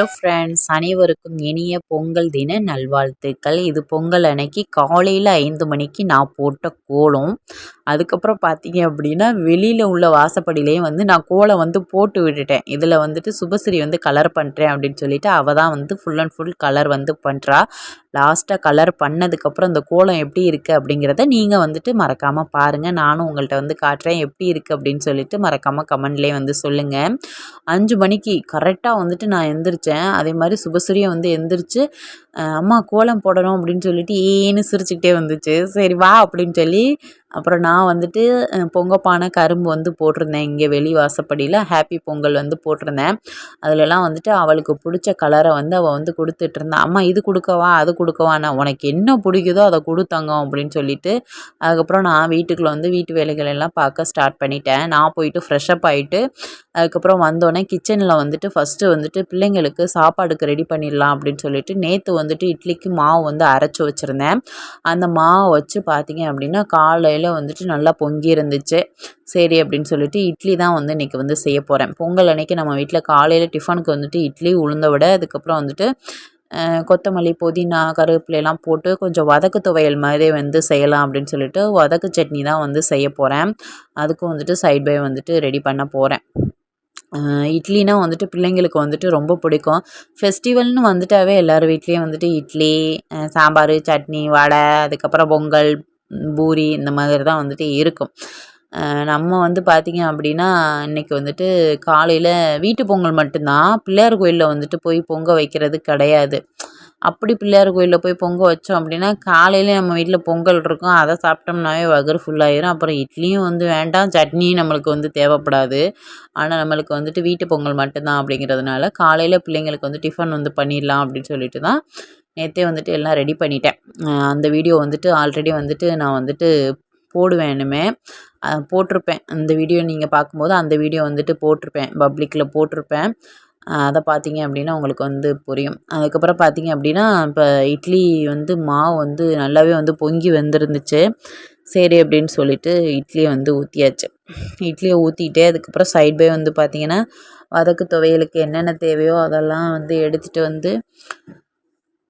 Hello friends, அனைவருக்கும் இனிய பொங்கல் தின நல்வாழ்த்துக்கள். இது பொங்கல் அன்னைக்கு காலையில் 5 மணிக்கு நான் போட்ட கோலம். அதுக்கப்புறம் பார்த்தீங்க அப்படின்னா வெளியில் உள்ள வாசப்படியிலையும் நான் கோலம் போட்டு விட்டுட்டேன். இதில் சுபஸ்ரீ கலர் பண்ணுறேன் அப்படின்னு சொல்லிட்டு அவள் தான் ஃபுல் அண்ட் ஃபுல் கலர் பண்ணுறா. லாஸ்ட்டாக கலர் பண்ணதுக்கப்புறம் இந்த கோலம் எப்படி இருக்குது அப்படிங்கிறத நீங்கள் மறக்காமல் பாருங்கள். நானும் உங்கள்கிட்ட காட்டுறேன் எப்படி இருக்குது அப்படின்னு சொல்லிட்டு மறக்காமல் கமெண்ட்லேயே சொல்லுங்கள். 5 மணிக்கு கரெக்டாக நான் எந்திரிச்சேன். அதே மாதிரி சுபஸ்ரீயும் எந்திரிச்சு அம்மா கோலம் போடணும் அப்படின்னு சொல்லிட்டு ஏன்னு சிரிச்சுக்கிட்டே வந்துச்சு. சரி வா அப்படின்னு சொல்லி அப்புறம் நான் பொங்கப்பானை கரும்பு போட்டிருந்தேன். இங்கே வெளி வாசப்படியில் ஹாப்பி பொங்கல் போட்டிருந்தேன். அதிலலாம் அவளுக்கு பிடிச்ச கலரை அவள் கொடுத்துட்டு இருந்தா. அம்மா இது கொடுக்கவா அது கொடுக்கவாண்ணா, உனக்கு என்ன பிடிக்குதோ அதை கொடுத்தாங்க அப்படின்னு சொல்லிட்டு அதுக்கப்புறம் நான் வீட்டுக்குள்ளே வீட்டு வேலைகள் எல்லாம் பார்க்க ஸ்டார்ட் பண்ணிட்டேன். நான் போயிட்டு ஃப்ரெஷ்அப் ஆகிட்டு அதுக்கப்புறம் வந்தோடனே கிச்சனில் ஃபஸ்ட்டு பிள்ளைங்களுக்கு சாப்பாடுக்கு ரெடி பண்ணிடலாம் அப்படின்னு சொல்லிட்டு நேற்று இட்லிக்கு மாவு அரைச்சி வச்சுருந்தேன். அந்த மாவை வச்சு பார்த்தீங்க அப்படின்னா காலையில் நல்லா பொங்கி இருந்துச்சு. சரி அப்படின்னு சொல்லிட்டு இட்லி தான் இன்றைக்கி செய்ய போகிறேன். பொங்கல் அன்னைக்கு நம்ம வீட்டில் காலையில் டிஃபனுக்கு இட்லி உளுந்த வடை, அதுக்கப்புறம் கொத்தமல்லி, புதினா, கருவேப்பிலையெல்லாம் போட்டு கொஞ்சம் வதக்கு துவையல் மாதிரி செய்யலாம் அப்படின்னு சொல்லிட்டு வதக்கு சட்னி தான் செய்ய போகிறேன். அதுக்கும் சைட் பை ரெடி பண்ண போகிறேன். இட்லினா பிள்ளைங்களுக்கு ரொம்ப பிடிக்கும். ஃபெஸ்டிவல்னு வந்துட்டாவே எல்லார் வீட்லேயும் இட்லி, சாம்பார், சட்னி, வடை, அதுக்கப்புறம் பொங்கல், பூரி இந்த மாதிரி தான் இருக்கும். நம்ம பார்த்திங்க அப்படின்னா இன்றைக்கி காலையில் வீட்டு பொங்கல் மட்டும்தான். பிள்ளையார் கோயிலில் போய் பொங்க வைக்கிறது கிடையாது. அப்படி பிள்ளையார் கோயிலில் போய் பொங்க வச்சோம் அப்படின்னா காலையிலே நம்ம வீட்டில் பொங்கல் இருக்கும், அதை சாப்பிட்டோம்னாவே வயிறு ஃபுல்லாயிரும். அப்புறம் இட்லியும் வேண்டாம், சட்னியும் நம்மளுக்கு தேவைப்படாது. ஆனால் நம்மளுக்கு வீட்டு பொங்கல் மட்டும்தான் அப்படிங்கிறதுனால காலையில் பிள்ளைங்களுக்கு டிஃபன் பண்ணிடலாம் அப்படின்னு சொல்லிட்டு தான் நேற்றே எல்லாம் ரெடி பண்ணிட்டேன். அந்த வீடியோ ஆல்ரெடி நான் போடுவேன். இனிமே போட்டிருப்பேன். இந்த வீடியோ நீங்கள் பார்க்கும்போது அந்த வீடியோ போட்டிருப்பேன், பப்ளிக்கில் போட்டிருப்பேன். அதை பார்த்தீங்க அப்படின்னா உங்களுக்கு புரியும். அதுக்கப்புறம் பார்த்தீங்க அப்படின்னா இப்போ இட்லி மாவு நல்லாவே பொங்கி வெந்திருந்துச்சு. சரி அப்படின்னு சொல்லிட்டு இட்லியை ஊற்றியாச்சு. இட்லியை ஊற்றிட்டே அதுக்கப்புறம் சைட் பை பார்த்திங்கன்னா வதக்கு துவையலுக்கு என்னென்ன தேவையோ அதெல்லாம் எடுத்துகிட்டு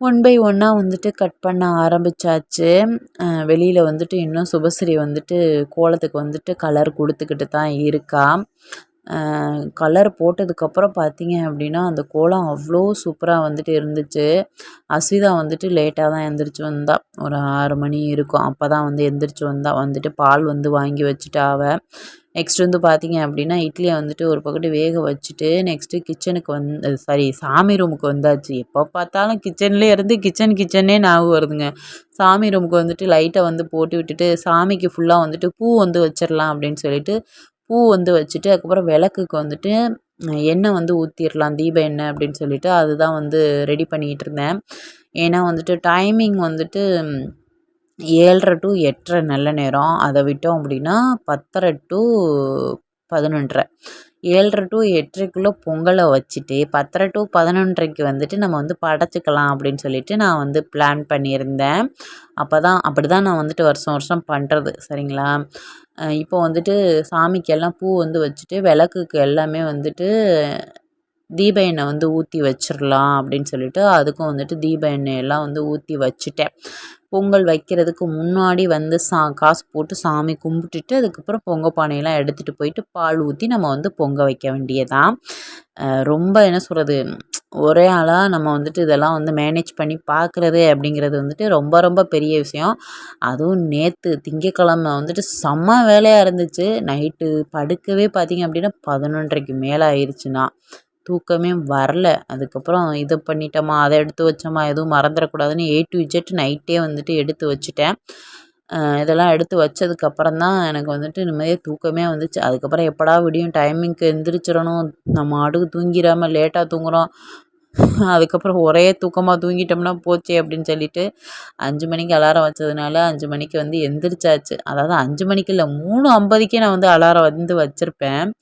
ஒன் பை ஒன்னாக கட் பண்ண ஆரம்பித்தாச்சு. வெளியில் இன்னும் சுபஸ்ரீ கோலத்துக்கு கலர் கொடுத்துக்கிட்டு தான் இருக்கா. கலர் போட்டதுக்கப்புறம் பார்த்தீங்க அப்படின்னா அந்த கோலம் அவ்வளோ சூப்பராக இருந்துச்சு. அஸ்விதா லேட்டாக தான் எந்திரிச்சு வந்தா. ஒரு 6 மணி இருக்கும். அப்போ தான் எந்திரிச்சு வந்தா. பால் வாங்கி வச்சுட்டா அவள். நெக்ஸ்ட் பார்த்தீங்க அப்படின்னா இட்லியை ஒரு பக்கத்து வேக வச்சுட்டு நெக்ஸ்ட்டு கிச்சனுக்கு சாமி ரூமுக்கு வந்தாச்சு. எப்போ பார்த்தாலும் கிச்சன்லேயே இருந்து கிச்சனே ஞாபகம் வருதுங்க. சாமி ரூமுக்கு லைட்டை போட்டு விட்டுட்டு சாமிக்கு ஃபுல்லாக பூ வச்சிடலாம் அப்படின்னு சொல்லிட்டு பூ வச்சுட்டு அதுக்கப்புறம் விளக்குக்கு எண்ணெய் ஊற்றிடலாம், தீப எண்ணெய் அப்படின்னு சொல்லிட்டு அதுதான் ரெடி பண்ணிகிட்டு இருந்தேன். ஏன்னா டைமிங் 7:30 to 8:30 நல்ல நேரம். அதை விட்டோம் அப்படின்னா 10:30 to 11:30. 7:30 to 8:30க்குள்ளே பொங்கலை வச்சுட்டு 10:30 to 11:30க்கு நம்ம படைச்சிக்கலாம் அப்படின்னு சொல்லிட்டு நான் பிளான் பண்ணியிருந்தேன். அப்படி தான் நான் வருஷம் வருஷம் பண்ணுறது. சரிங்களா? இப்போ சாமிக்கெல்லாம் பூ வச்சுட்டு விளக்குக்கு எல்லாமே தீப எண்ணெய் ஊற்றி வச்சிடலாம் அப்படின்னு சொல்லிட்டு அதுக்கும் தீப எண்ணெயெல்லாம் ஊற்றி வச்சுட்டேன். பொங்கல் வைக்கிறதுக்கு முன்னாடி காசு போட்டு சாமி கும்பிட்டுட்டு அதுக்கப்புறம் பொங்கல் பானையெல்லாம் எடுத்துகிட்டு போயிட்டு பால் ஊற்றி நம்ம பொங்க வைக்க வேண்டியதான். ரொம்ப என்ன சொல்கிறது, ஒரே ஆளாக நம்ம இதெல்லாம் மேனேஜ் பண்ணி பார்க்குறது அப்படிங்கிறது ரொம்ப ரொம்ப பெரிய விஷயம். அதுவும் நேற்று திங்கக்கிழமை செம்ம வேலையாக இருந்துச்சு. நைட்டு படுக்கவே பார்த்திங்க அப்படின்னா 11:30க்கு மேலே ஆயிடுச்சுன்னா தூக்கமே வரல. அதுக்கப்புறம் இதை பண்ணிட்டோமா, அதை எடுத்து வச்சோமா, எதுவும் மறந்துடக்கூடாதுன்னு A to Z நைட்டே எடுத்து வச்சுட்டேன். இதெல்லாம் எடுத்து வச்சதுக்கப்புறம் தான் எனக்கு நிம்மதியாக தூக்கமே வந்துச்சு. அதுக்கப்புறம் எப்படா விடியும், டைமிங்க்கு எந்திரிச்சிடணும், நம்ம அடுக்கு தூங்கிடாமல் லேட்டாக தூங்குகிறோம், அதுக்கப்புறம் ஒரே தூக்கமாக தூங்கிட்டோம்னா போச்சே அப்படின்னு சொல்லிட்டு 5 மணிக்கு அலாரம் வச்சதுனால 5 மணிக்கு எந்திரிச்சாச்சு. அதாவது 5 மணிக்கு இல்லை, 3:50க்கே நான் அலாரம் வச்சுருப்பேன்.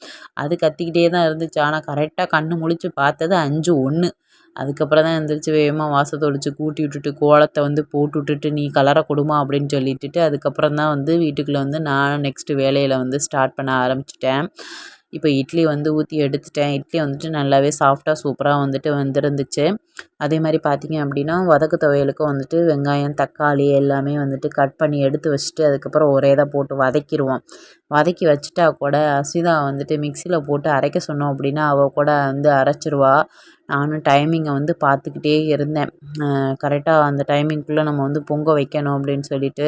அது கத்திக்கிட்டே தான் இருந்துச்சு. ஆனால் கரெக்டாக கண்ணு முழிச்சு பார்த்தது 5:01. அதுக்கப்புறம் தான் எந்திரிச்சு வேகமாக வாசல் தொளிச்சு கூட்டி விட்டுட்டு கோலத்தை போட்டு விட்டுட்டு நீ கலரை கொடுமா அப்படின்னு சொல்லிட்டுட்டு அதுக்கப்புறம் தான் வீட்டுக்குள்ளே நான் நெக்ஸ்ட்டு வேலையில் ஸ்டார்ட் பண்ண ஆரம்பிச்சிட்டேன். இப்போ இட்லி வந்து ஊற்றி எடுத்துட்டேன். இட்லி வந்துட்டு நல்லாவே சாஃப்டாக சூப்பராக வந்துட்டு வந்துருந்துச்சு. அதே மாதிரி பார்த்தீங்க அப்படின்னா வதக்கு துவையலுக்கும் வந்துட்டு வெங்காயம், தக்காளி எல்லாமே வந்துட்டு கட் பண்ணி எடுத்து வச்சுட்டு அதுக்கப்புறம் ஒரே இதாக போட்டு வதக்கிடுவோம். வதக்கி வச்சுட்டா கூட அஸ்விதா வந்துட்டு மிக்சியில் போட்டு அரைக்க சொன்னோம் அப்படின்னா அவள் கூட வந்து அரைச்சிருவா. நானும் டைமிங்கை வந்து பார்த்துக்கிட்டே இருந்தேன். கரெக்டாக அந்த டைமிங்குள்ளே நம்ம வந்து பொங்க வைக்கணும் அப்படின்னு சொல்லிட்டு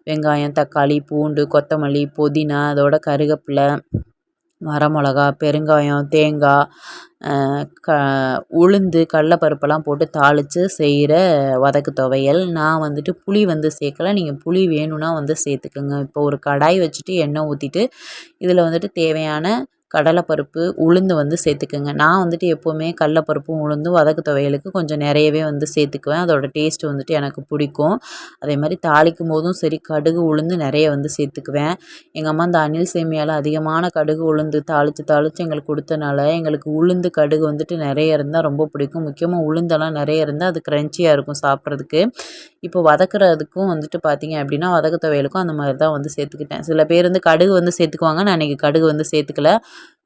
வெங்காயம், தக்காளி, பூண்டு, கொத்தமல்லி, புதினா, அதோட கருவேப்பிலை, வரமிளகா, பெருங்காயம், தேங்காய், க உளுந்து, கடலப்பருப்பெல்லாம் போட்டு தாளித்து செய்கிற வதக்கு துவையல். நான் வந்துட்டு புளி வந்து சேர்க்கல. நீங்கள் புளி வேணும்னா வந்து சேர்த்துக்கோங்க. இப்போ ஒரு கடாய் வச்சுட்டு எண்ணெய் ஊற்றிட்டு இதில் வந்துட்டு தேவையான கடலைப்பருப்பு, உளுந்து வந்து சேர்த்துக்கோங்க. நான் வந்துட்டு எப்போவுமே கடலப்பருப்பும் உளுந்தும் வதக்கு துவையலுக்கு கொஞ்சம் நிறையவே வந்து சேர்த்துக்குவேன். அதோட டேஸ்ட்டு வந்துட்டு எனக்கு பிடிக்கும். அதே மாதிரி தாளிக்கும் போதும் சரி கடுகு, உளுந்து நிறைய வந்து சேர்த்துக்குவேன். எங்கள் அம்மா இந்த அணில் சேமியாவில் அதிகமான கடுகு, உளுந்து தாளித்து எங்களுக்கு கொடுத்தனால எங்களுக்கு உளுந்து, கடுகு வந்துட்டு நிறைய இருந்தால் ரொம்ப பிடிக்கும். முக்கியமாக உளுந்தெல்லாம் நிறைய இருந்தால் அது க்ரன்ச்சியாக இருக்கும் சாப்பிட்றதுக்கு. இப்போ வதக்குறதுக்கும் வந்துட்டு பார்த்தீங்க அப்படின்னா வதக்கு துவையலுக்கும் அந்த மாதிரி தான் வந்து சேர்த்துக்கிட்டேன். சில பேர் வந்து கடுகு வந்து சேர்த்துக்குவாங்க. நான் இன்றைக்கி கடுகு வந்து சேர்த்துக்கல.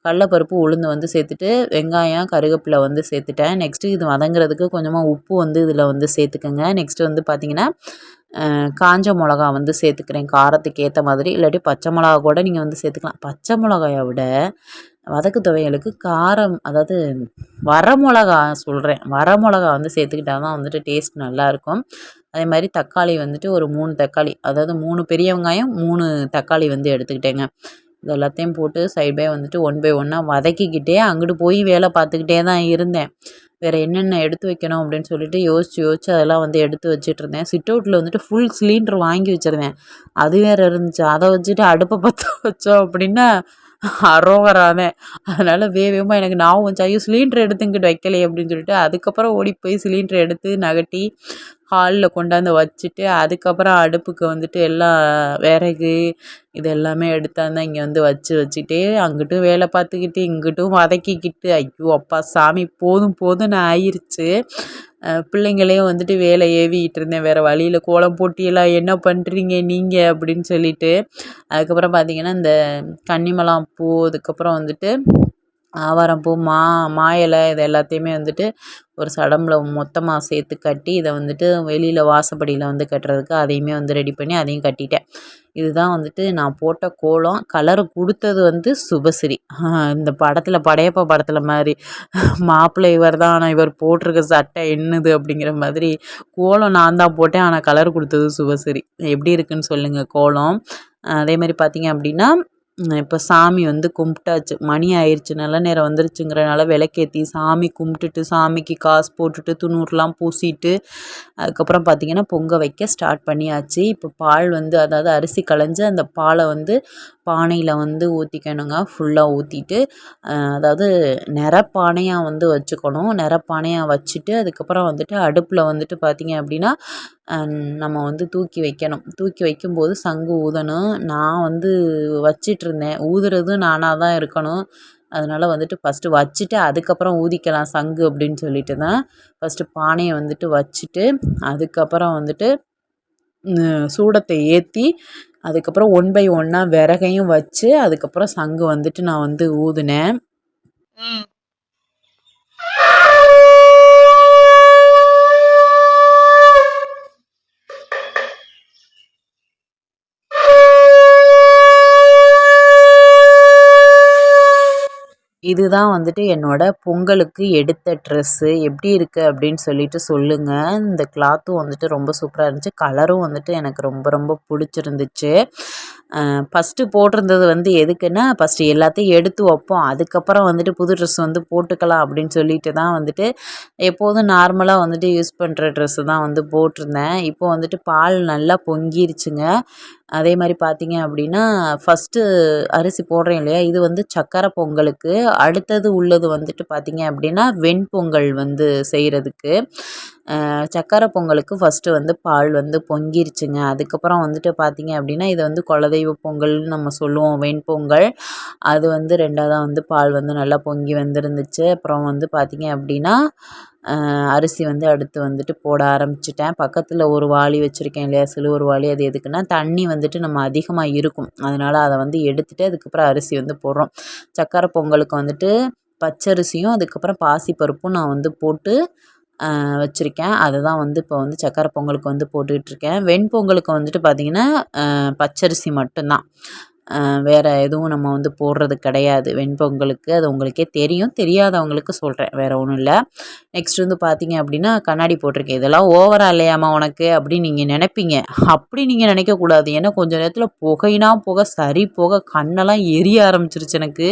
கடலப்பருப்பு, உளுந்து வந்து சேர்த்துட்டு வெங்காயம், கருவேப்பிலை வந்து சேர்த்துட்டேன். நெக்ஸ்ட்டு இது வதங்குறதுக்கு கொஞ்சமாக உப்பு வந்து இதில் வந்து சேர்த்துக்கோங்க. நெக்ஸ்ட்டு வந்து பார்த்திங்கன்னா காஞ்ச மிளகா வந்து சேர்த்துக்கிறேன் காரத்துக்கு ஏற்ற மாதிரி. இல்லாட்டி பச்சை மிளகா கூட நீங்கள் வந்து சேர்த்துக்கலாம். பச்சை மிளகாயை விட வதக்கு துவையலுக்கு காரம், அதாவது வரமிளகா சொல்கிறேன், வரமிளகா வந்து சேர்த்துக்கிட்டா தான் வந்துட்டு டேஸ்ட் நல்லாயிருக்கும். அதே மாதிரி தக்காளி வந்துட்டு ஒரு 3 தக்காளி, அதாவது 3 பெரிய வெங்காயம், 3 தக்காளி வந்து எடுத்துக்கிட்டேங்க. இது எல்லாத்தையும் போட்டு சைட் பை வந்துட்டு ஒன் பை ஒன்னாக வதக்கிக்கிட்டே அங்கிட்டு போய் வேலை பார்த்துக்கிட்டே தான் இருந்தேன். வேறு என்னென்ன எடுத்து வைக்கணும் அப்படின்னு சொல்லிட்டு யோசித்து அதெல்லாம் வந்து எடுத்து வச்சுட்ருந்தேன். சிட் அவுட்டில் வந்துட்டு ஃபுல் சிலிண்டர் வாங்கி வச்சுருந்தேன். அது வேறு இருந்துச்சு. அதை வச்சுட்டு அடுப்பை பற்ற வச்சோம் அப்படின்னா அரோகராதேன். அதனால் வேகமாக எனக்கு ஞாபகம் வந்துச்சு, ஐயோ சிலிண்டர் எடுத்து இங்கிட்டு வைக்கலையே அப்படின்னு சொல்லிட்டு அதுக்கப்புறம் ஓடி போய் சிலிண்டர் எடுத்து நகட்டி ஹாலில் கொண்டாந்து வச்சுட்டு அதுக்கப்புறம் அடுப்புக்கு வந்துட்டு எல்லாம் விறகு இது எல்லாமே எடுத்தாந்து இங்கே வந்து வச்சுட்டே அங்கிட்டும் வேலை பார்த்துக்கிட்டு இங்கிட்டும் வதக்கிக்கிட்டு ஐயோ அப்பா சாமி போதும் போதும்னு ஆயிடுச்சு. பிள்ளைங்களையும் வந்துட்டு வேலை ஏவிக்கிட்டு இருந்தேன். வேறு வழியில் கோலம் போட்டியெல்லாம் என்ன பண்ணுறீங்க நீங்கள் அப்படின்னு சொல்லிட்டு. அதுக்கப்புறம் பார்த்திங்கன்னா இந்த கன்னிமலாம் பூ, அதுக்கப்புறம் வந்துட்டு ஆவாரம்பூ, மா இலை இது எல்லாத்தையுமே வந்துட்டு ஒரு சடம்பில் மொத்தமாக சேர்த்து கட்டி இதை வந்துட்டு வெளியில் வாசப்படியில் வந்து கட்டுறதுக்கு அதையுமே வந்து ரெடி பண்ணி அதையும் கட்டிட்டேன். இதுதான் வந்துட்டு நான் போட்ட கோலம். கலரு கொடுத்தது வந்து சுபஸ்ரீ. இந்த படத்தில் படையப்பா படத்தில் மாதிரி மாப்பிள்ளை இவர் தான், ஆனால் இவர் போட்டிருக்க சட்டை என்னது அப்படிங்கிற மாதிரி கோலம் நான் தான் போட்டேன். ஆனால் கலர் கொடுத்தது சுபஸ்ரீ. எப்படி இருக்குன்னு சொல்லுங்கள் கோலம். அதே மாதிரி பார்த்திங்க அப்படின்னா இப்போ சாமி வந்து கும்பிட்டாச்சு. மணி ஆயிடுச்சு, நல்ல நேரம் வந்துருச்சுங்கிறனால விளக்கேற்றி சாமி கும்பிட்டுட்டு சாமிக்கு காசு போட்டுட்டு துணூறுலாம் பூசிட்டு அதுக்கப்புறம் பார்த்திங்கன்னா பொங்க வைக்க ஸ்டார்ட் பண்ணியாச்சு. இப்போ பால் வந்து, அதாவது அரிசி களைஞ்சு அந்த பாலை வந்து பானையில் வந்து ஊற்றிக்கணுங்க. ஃபுல்லாக ஊற்றிட்டு அதாவது நிறப்பானையாக வந்து வச்சுக்கணும். நிறப்பானையாக வச்சுட்டு அதுக்கப்புறம் வந்துட்டு அடுப்பில் வந்துட்டு பார்த்திங்க அப்படின்னா நம்ம வந்து தூக்கி வைக்கணும். தூக்கி வைக்கும்போது சங்கு ஊதணும். நான் வந்து வச்சிட்ருந்தேன். ஊதுறதும் நானாக தான் இருக்கணும். அதனால் வந்துட்டு ஃபஸ்ட்டு வச்சுட்டு அதுக்கப்புறம் ஊதிக்கலாம் சங்கு அப்படின்னு சொல்லிட்டு தான் ஃபஸ்ட்டு பானையை வந்துட்டு வச்சுட்டு அதுக்கப்புறம் வந்துட்டு சூடத்தை ஏற்றி அதுக்கப்புறம் ஒன் பை ஒன்னாக விறகையும் வச்சு அதுக்கப்புறம் சங்கு வந்துட்டு நான் வந்து ஊதினேன். இதுதான் வந்துட்டு என்னோட பொங்கலுக்கு எடுத்த ட்ரெஸ்ஸு. எப்படி இருக்குது அப்படின்னு சொல்லிட்டு சொல்லுங்கள். இந்த கிளாத்தும் வந்துட்டு ரொம்ப சூப்பராக இருந்துச்சு. கலரும் வந்துட்டு எனக்கு ரொம்ப ரொம்ப பிடிச்சிருந்துச்சு. ஃபஸ்ட்டு போட்டிருந்தது வந்து எதுக்குன்னா ஃபஸ்ட்டு எல்லாத்தையும் எடுத்து வைப்போம். அதுக்கப்புறம் வந்துட்டு புது ட்ரெஸ் வந்து போட்டுக்கலாம் அப்படின்னு சொல்லிட்டு தான் வந்துட்டு எப்போதும் நார்மலாக வந்துட்டு யூஸ் பண்ணுற ட்ரெஸ்ஸு தான் வந்து போட்டிருந்தேன். இப்போ வந்துட்டு பால் நல்லா பொங்கிருச்சுங்க. அதே மாதிரி பார்த்திங்க அப்படின்னா ஃபஸ்ட்டு அரிசி போடுறேன் இல்லையா, இது வந்து சக்கரை பொங்கலுக்கு. அடுத்தது உள்ளது வந்துட்டு பார்த்திங்க அப்படின்னா வெண்பொங்கல் வந்து செய்கிறதுக்கு. சக்கரை பொங்கலுக்கு ஃபஸ்ட்டு வந்து பால் வந்து பொங்கிருச்சுங்க. அதுக்கப்புறம் வந்துட்டு பார்த்திங்க அப்படின்னா இதை வந்து குலதெய்வ பொங்கல்னு நம்ம சொல்லுவோம், வெண்பொங்கல். அது வந்து 2ஆவதாக வந்து பால் வந்து நல்லா பொங்கி வந்துருந்துச்சு. அப்புறம் வந்து பார்த்திங்க அப்படின்னா அரிசி வந்து அடுத்து வந்துட்டு போட ஆரம்பிச்சிட்டேன். பக்கத்தில் ஒரு வாளி வச்சுருக்கேன் இல்லையா, சில்வர் வாளி. அது எதுக்குன்னா தண்ணி வந்துட்டு நம்ம அதிகமாக இருக்கும், அதனால் அதை வந்து எடுத்துகிட்டு அதுக்கப்புறம் அரிசி வந்து போடுறோம். சக்கரை பொங்கலுக்கு வந்துட்டு பச்சரிசியும் அதுக்கப்புறம் பாசிப்பருப்பும் நான் வந்து போட்டு வச்சுருக்கேன். அதுதான் வந்து இப்போ வந்து சக்கரை பொங்கலுக்கு வந்து போட்டுக்கிட்டுருக்கேன். வெண்பொங்கலுக்கு வந்துட்டு பார்த்திங்கன்னா பச்சரிசி மட்டும்தான். வேறு எதுவும் நம்ம வந்து போடுறது கிடையாது வெண்பொங்கலுக்கு. அது உங்களுக்கே தெரியும், தெரியாதவங்களுக்கு சொல்கிறேன், வேறு ஒன்றும் இல்லை. நெக்ஸ்ட் வந்து பார்த்திங்க அப்படின்னா கண்ணாடி போட்டிருக்கேன். இதெல்லாம் ஓவரா இல்லையாம்மா உனக்கு அப்படின்னு நீங்கள் நினைப்பீங்க. அப்படி நீங்கள் நினைக்கக்கூடாது. ஏன்னா கொஞ்சம் நேரத்தில் புகையினா புகை சரி போக கண்ணெல்லாம் எரிய ஆரம்பிச்சிருச்சு எனக்கு.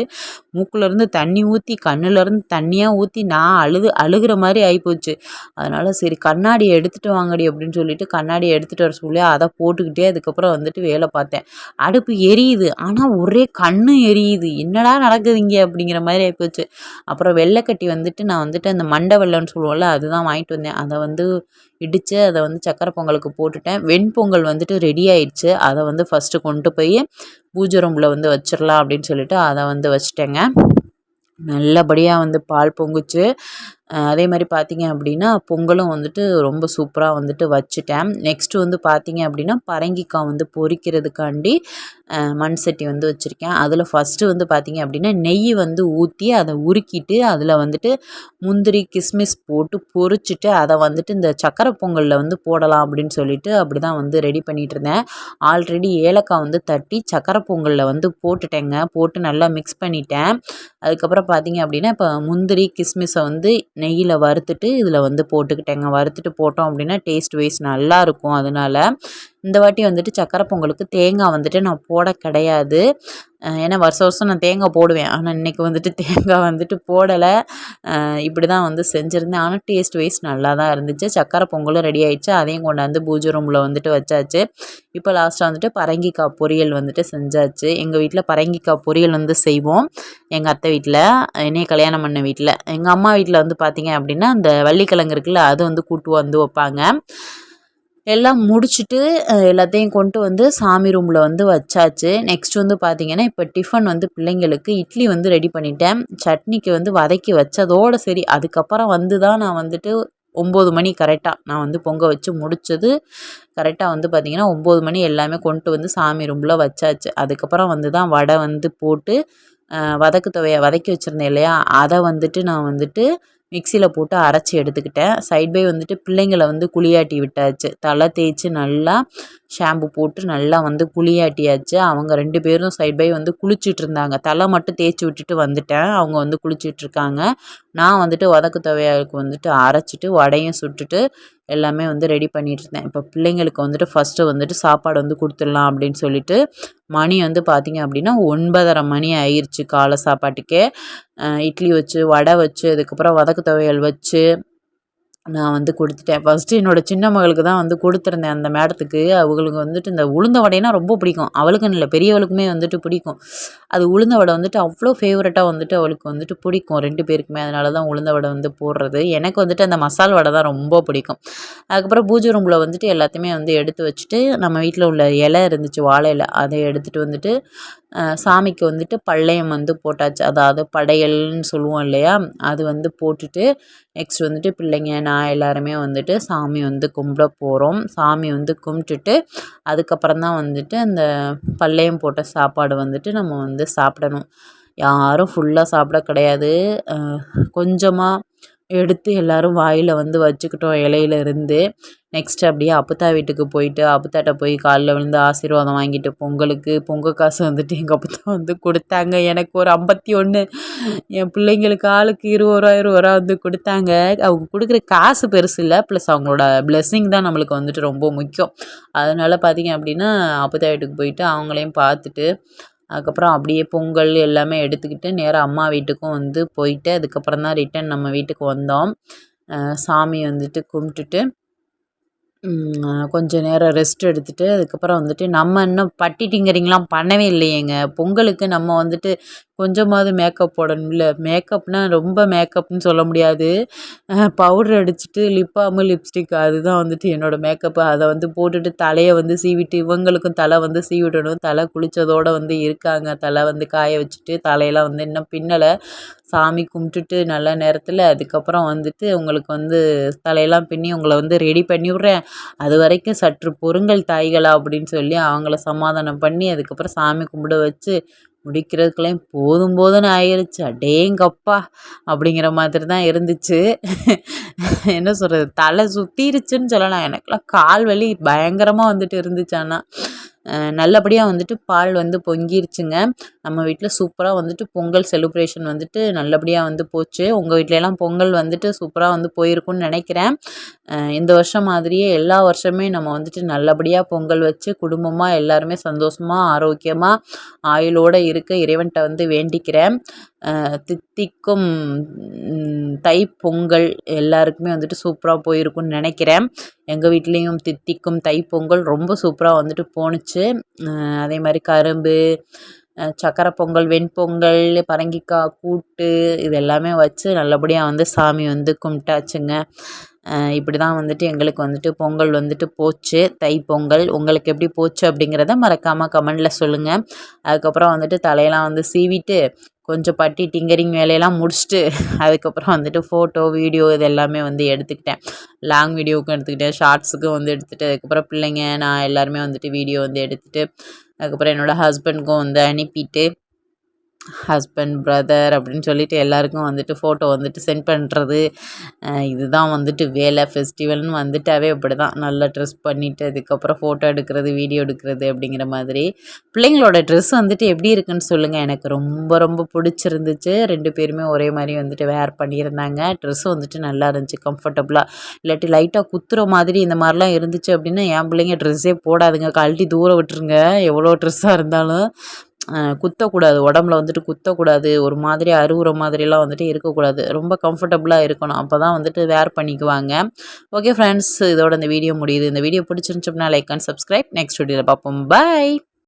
மூக்குலேருந்து தண்ணி ஊற்றி கண்ணுலேருந்து தண்ணியாக ஊற்றி நான் அழுகிற மாதிரி ஆகிப்போச்சு. அதனால் சரி கண்ணாடியை எடுத்துகிட்டு வாங்கடி அப்படின்னு சொல்லிட்டு கண்ணாடியை எடுத்துகிட்டு வர சொல்லி அதை போட்டுக்கிட்டே அதுக்கப்புறம் வந்துட்டு வேலை பார்த்தேன். அடுப்பு எரியுது, ஆனால் ஒரே கண்ணு எரியுது. என்னடா நடக்குது இங்கே அப்படிங்கிற மாதிரி ஆகிப்போச்சு. அப்புறம் வெள்ளைக்கட்டி வந்துட்டு நான் வந்துட்டு அந்த மண்டை வெள்ளைன்னு சொல்லுவோம்ல, அதுதான் வாங்கிட்டு வந்தேன். அதை வந்து இடித்து அதை வந்து சக்கரை பொங்கலுக்கு போட்டுட்டேன். வெண்பொங்கல் வந்துட்டு ரெடி ஆயிடுச்சு. அதை வந்து ஃபஸ்ட்டு கொண்டு போய் பூஜை ரூமில் வந்து வச்சிடலாம் அப்படின்னு சொல்லிட்டு அதை வந்து வச்சுட்டேங்க. நல்லபடியாக வந்து பால் பொங்குச்சு. அதே மாதிரி பார்த்திங்க அப்படின்னா பொங்கலும் வந்துட்டு ரொம்ப சூப்பராக வந்துட்டு வச்சுட்டேன். நெக்ஸ்ட்டு வந்து பார்த்திங்க அப்படின்னா பரங்கிக்காய் வந்து பொரிக்கிறதுக்காண்டி மண் சட்டி வந்து வச்சுருக்கேன். அதில் ஃபஸ்ட்டு வந்து பார்த்திங்க அப்படின்னா நெய் வந்து ஊற்றி அதை உருக்கிட்டு அதில் வந்துட்டு முந்திரி கிஸ்மிஸ் போட்டு பொரிச்சிட்டு அதை வந்துட்டு இந்த சக்கரை பொங்கலில் வந்து போடலாம் அப்படின்னு சொல்லிட்டு அப்படி தான் வந்து ரெடி பண்ணிகிட்டு இருந்தேன். ஆல்ரெடி ஏலக்காய் வந்து தட்டி சக்கரை பொங்கலில் வந்து போட்டுட்டேங்க. போட்டு நல்லா மிக்ஸ் பண்ணிட்டேன். அதுக்கப்புறம் பார்த்திங்க அப்படின்னா இப்போ முந்திரி கிஸ்மிஸை வந்து நெய்யில் வறுத்துட்டு இதில் வந்து போட்டுக்கிட்டேங்க. வறுத்துட்டு போட்டோம் அப்படின்னா டேஸ்ட் வைஸ் நல்லாயிருக்கும். அதனால் இந்த வாட்டி வந்துட்டு சக்கரை பொங்கலுக்கு தேங்காய் வந்துட்டு நான் போட கிடையாது. ஏன்னா வருஷம் வருஷம் நான் தேங்காய் போடுவேன். ஆனால் இன்றைக்கி வந்துட்டு தேங்காய் வந்துட்டு போடலை. இப்படி தான் வந்து செஞ்சுருந்தேன். ஆனால் டேஸ்ட் வைஸ் நல்லா தான் இருந்துச்சு. சக்கரை பொங்கலும் ரெடி ஆகிடுச்சு. அதையும் கொண்டாந்து பூஜை ரூமில் வந்துட்டு வச்சாச்சு. இப்போ லாஸ்ட்டாக வந்துட்டு பரங்கிக்காய் பொரியல் வந்துட்டு செஞ்சாச்சு. எங்கள் வீட்டில் பரங்கிக்காய் பொரியல் வந்து செய்வோம். எங்கள் அத்தை வீட்டில், என்னைய கல்யாணம் பண்ண வீட்டில். எங்கள் அம்மா வீட்டில் வந்து பார்த்திங்க அப்படின்னா அந்த வள்ளிக்கிழங்கு இருக்குல்ல, அது வந்து கூட்டு வந்து வைப்பாங்க. எல்லாம் முடிச்சுட்டு எல்லாத்தையும் கொண்டு வந்து சாமி ரூமில் வந்து வச்சாச்சு. நெக்ஸ்ட் வந்து பார்த்திங்கன்னா இப்போ டிஃபன் வந்து பிள்ளைங்களுக்கு இட்லி வந்து ரெடி பண்ணிட்டேன். சட்னிக்கு வந்து வதக்கி வச்சதோடு சரி. அதுக்கப்புறம் வந்து தான் நான் வந்துட்டு 9 மணி கரெக்டாக நான் வந்து பொங்க வச்சு முடித்தது. கரெக்டாக வந்து பார்த்திங்கன்னா 9 மணி எல்லாமே கொண்டு வந்து சாமி ரூமில் வச்சாச்சு. அதுக்கப்புறம் வந்து தான் வடை வந்து போட்டு வதக்கு துவையை வதக்கி வச்சுருந்தேன் இல்லையா, அதை வந்துட்டு நான் வந்துட்டு மிக்சியில் போட்டு அரைச்சி எடுத்துக்கிட்டேன். சைட் பை வந்துட்டு பிள்ளைங்களை வந்து குளியாட்டி விட்டாச்சு. தலை தேய்ச்சி நல்லா ஷாம்பு போட்டு நல்லா வந்து குளியாட்டியாச்சு. அவங்க 2 பேரும் சைட் பை வந்து குளிச்சுட்டு இருந்தாங்க. தலை மட்டும் தேய்ச்சி விட்டுட்டு வந்துட்டேன். அவங்க வந்து குளிச்சிட்ருக்காங்க. நான் வந்துட்டு வதக்கு துவையாளுக்கு வந்துட்டு அரைச்சிட்டு வடையும் சுட்டுட்டு எல்லாமே வந்து ரெடி பண்ணிகிட்ருந்தேன். இப்போ பிள்ளைங்களுக்கு வந்துட்டு ஃபஸ்ட்டு வந்துட்டு சாப்பாடு வந்து கொடுத்துடலாம் அப்படின்னு சொல்லிட்டு மணி வந்து பார்த்திங்க அப்படின்னா 9:30 மணி ஆயிடுச்சு காலை சாப்பாட்டுக்கே. இட்லி வச்சு வடை வச்சு அதுக்கப்புறம் வதக்கு துவையல் வச்சு நான் வந்து கொடுத்துட்டேன். ஃபஸ்ட்டு என்னோடய சின்ன மகளுக்கு தான் வந்து கொடுத்துருந்தேன் அந்த மேடத்துக்கு. அவங்களுக்கு வந்துட்டு இந்த உளுந்த வடைனா ரொம்ப பிடிக்கும். அவளுக்குன்னு இல்லை, பெரியவளுக்குமே வந்துட்டு பிடிக்கும். அது உளுந்த வடை வந்துட்டு அவ்வளோ ஃபேவரட்டாக வந்துட்டு அவளுக்கு வந்துட்டு பிடிக்கும் 2 பேருக்குமே. அதனால தான் உளுந்த வடை வந்து போடுறது. எனக்கு வந்துட்டு அந்த மசால் வடை தான் ரொம்ப பிடிக்கும். அதுக்கப்புறம் பூஜை ரூமில் வந்துட்டு எல்லாத்தையுமே வந்து எடுத்து வச்சுட்டு நம்ம வீட்டில் உள்ள இலை இருந்துச்சு, வாழை இலை, அதை எடுத்துகிட்டு வந்துட்டு சாமிக்கு வந்துட்டு பள்ளையம் வந்து போட்டாச்சு. அதாவது படையல்னு சொல்லுவோம் இல்லையா, அது வந்து போட்டுட்டு நெக்ஸ்ட் வந்துட்டு பிள்ளைங்க நான் எல்லாருமே வந்துட்டு சாமி வந்து கும்பிட போகிறோம். சாமி வந்து கும்பிட்டுட்டு அதுக்கப்புறம் தான் வந்துட்டு அந்த பள்ளையம் போட்ட சாப்பாடு வந்துட்டு நம்ம வந்து சாப்பிடணும். யாரும் ஃபுல்லாக சாப்பிட கிடையாது. கொஞ்சமாக எடுத்து எல்லோரும் வாயில் வந்து வச்சுக்கிட்டோம் இலையில இருந்து. நெக்ஸ்ட் அப்படியே அப்புத்தா வீட்டுக்கு போயிட்டு அப்புத்தாட்ட போய் காலில் விழுந்து ஆசீர்வாதம் வாங்கிட்டு பொங்கலுக்கு பொங்கல் காசு வந்துட்டு எங்கள் அப்புத்தா வந்து கொடுத்தாங்க. எனக்கு ஒரு 51, என் பிள்ளைங்களுக்கு ஆளுக்கு 20 வந்து கொடுத்தாங்க. அவங்க கொடுக்குற காசு பெருசு இல்லை, ப்ளஸ் அவங்களோட பிளெஸ்ஸிங் தான் நம்மளுக்கு வந்துட்டு ரொம்ப முக்கியம். அதனால் பார்த்திங்க அப்படின்னா அப்புத்தா வீட்டுக்கு போயிட்டு அவங்களையும் பார்த்துட்டு அதுக்கப்புறம் அப்படியே பொங்கல் எல்லாமே எடுத்துக்கிட்டு நேராக அம்மா வீட்டுக்கும் வந்து போயிட்டு அதுக்கப்புறம் தான் ரிட்டன் நம்ம வீட்டுக்கு வந்தோம். சாமி வந்துட்டு கும்பிட்டுட்டு கொஞ்சம் நேரம் ரெஸ்ட் எடுத்துகிட்டு அதுக்கப்புறம் வந்துட்டு நம்ம இன்னும் பட்டி டிங்கரிங்லாம் பண்ணவே இல்லையேங்க. பொங்கலுக்கு நம்ம வந்துட்டு கொஞ்சமாவது மேக்கப் போடணும்ல. மேக்கப்னா ரொம்ப மேக்கப்னு சொல்ல முடியாது. பவுடர் அடிச்சுட்டு லிப் பாமு, லிப்ஸ்டிக் அதுதான் வந்துட்டு என்னோட மேக்கப்பு. அத வந்து போட்டுட்டு தலைய வந்து சீவிட்டு இவங்களுக்கும் தலை வந்து சீவிடணும். தலை குளிச்சதோட வந்து இருக்காங்க. தலை வந்து காய வச்சுட்டு தலையெல்லாம் வந்து இன்னும் பின்னல. சாமி கும்பிட்டுட்டு நல்ல நேரத்தில அதுக்கப்புறம் வந்துட்டு உங்களுக்கு வந்து தலையெல்லாம் பின்னி உங்கள வந்து ரெடி பண்ணிவிட்றேன். அதுவரைக்கும் சற்று பொறுங்கள் தாய்களா அப்படின்னு சொல்லி அவங்கள சமாதானம் பண்ணி அதுக்கப்புறம் சாமி கும்பிட வச்சு முடிக்கிறதுக்குள்ளேயும் போதும் போதும்னு ஆயிருச்சு. அடேங்கப்பா! அப்படிங்கிற மாதிரி தான் இருந்துச்சு. என்ன சொல்றது? தலை சுத்திருச்சுன்னு சொல்லலாம். எனக்கெல்லாம் கால் வலி பயங்கரமா வந்துட்டு இருந்துச்சு ஆனா. நல்லபடியா வந்துட்டு பால் வந்து பொங்கிருச்சுங்க. நம்ம வீட்ல சூப்பரா வந்துட்டு பொங்கல் செலிப்ரேஷன் வந்துட்டு நல்லபடியா வந்து போச்சு. உங்க வீட்லலாம் பொங்கல் வந்துட்டு சூப்பரா வந்து போயிருக்கும்னு நெனைக்கிறேன். இந்த வருஷம் மாதிரியே எல்லா வருஷமே நம்ம வந்துட்டு நல்லபடியா பொங்கல் வச்சு குடும்பமா எல்லாருமே சந்தோஷமா, ஆரோக்கியமா, ஆயுளோட இருக்க இறைவன்ட்ட வந்து வேண்டிக்கிறேன். தித்திக்கும் தைப்பொங்கல் எல்லாருக்குமே வந்துட்டு சூப்பரா போயிருக்கும்னு நெனைக்கிறேன். எங்க வீட்லேயும் தித்திக்கும் தைப்பொங்கல் ரொம்ப சூப்பரா வந்துட்டு போணுச்சு. அதே மாரி கரும்பு, சக்கரை பொங்கல், வெண்பொங்கல், பரங்கிக்காய் கூட்டு இது எல்லாமே வச்சு நல்லபடியா வந்து சாமி வந்து கும்பிட்டாச்சுங்க. இப்படி தான் வந்துட்டு எங்களுக்கு வந்துட்டு பொங்கல் வந்துட்டு போச்சு. தைப்பொங்கல். உங்களுக்கு எப்படி போச்சு அப்படிங்கிறத மறக்காம கமெண்ட்ல சொல்லுங்க. அதுக்கப்புறம் வந்துட்டு தலையெல்லாம் வந்து சீவிட்டு, கொஞ்சம் பட்டி டிங்கரிங் வேலையெல்லாம் முடிச்சுட்டு, அதுக்கப்புறம் வந்துட்டு ஃபோட்டோ, வீடியோ இது எல்லாமே வந்து எடுத்துக்கிட்டேன். லாங் வீடியோவுக்கும் எடுத்துக்கிட்டேன், ஷார்ட்ஸுக்கும் வந்து எடுத்துட்டு, அதுக்கப்புறம் பிள்ளைங்க, நான் எல்லாருமே வந்துட்டு வீடியோ வந்து எடுத்துட்டு, அதுக்கப்புறம் என்னோடய ஹஸ்பண்டுக்கும் வந்து அனுப்பிட்டு ஹஸ்பண்ட், பிரதர் அப்படின்னு சொல்லிட்டு எல்லாருக்கும் வந்துட்டு ஃபோட்டோ வந்துட்டு சென்ட் பண்ணுறது. இதுதான் வந்துட்டு வேலை. ஃபெஸ்டிவல்னு வந்துட்டாவே அப்படிதான். நல்லா ட்ரெஸ் பண்ணிவிட்டு அதுக்கப்புறம் ஃபோட்டோ எடுக்கிறது, வீடியோ எடுக்கிறது அப்படிங்கிற மாதிரி. பிள்ளைங்களோட ட்ரெஸ் வந்துட்டு எப்படி இருக்குன்னு சொல்லுங்கள். எனக்கு ரொம்ப ரொம்ப பிடிச்சிருந்துச்சு. 2 பேருமே ஒரே மாதிரி வந்துட்டு வேர் பண்ணியிருந்தாங்க. ட்ரெஸ்ஸும் வந்துட்டு நல்லா இருந்துச்சு கம்ஃபர்டபுளாக. இல்லாட்டி லைட்டாக குத்துற மாதிரி இந்த மாதிரிலாம் இருந்துச்சு அப்படின்னா என் பிள்ளைங்க ட்ரெஸ்ஸே போடாதுங்க. கழட்டி தூர விட்டுருங்க எவ்வளோ ட்ரெஸ்ஸாக இருந்தாலும். குத்தக்கூடாது. உடம்புல வந்துட்டு குத்தக்கூடாது. ஒரு மாதிரி அறுவுற மாதிரிலாம் வந்துட்டு இருக்கக்கூடாது. ரொம்ப கம்ஃபர்டபுளா இருக்கணும். அப்போ தான் வந்துட்டு வேர் பண்ணிக்குவாங்க. ஓகே ஃப்ரெண்ட்ஸ், இதோட இந்த வீடியோ முடியுது. இந்த வீடியோ பிடிச்சிருந்துச்சு அப்படின்னா லைக் அண்ட் சப்ஸ்கிரைப். நெக்ஸ்ட் வீடியோவில் பார்ப்போம். பாய்.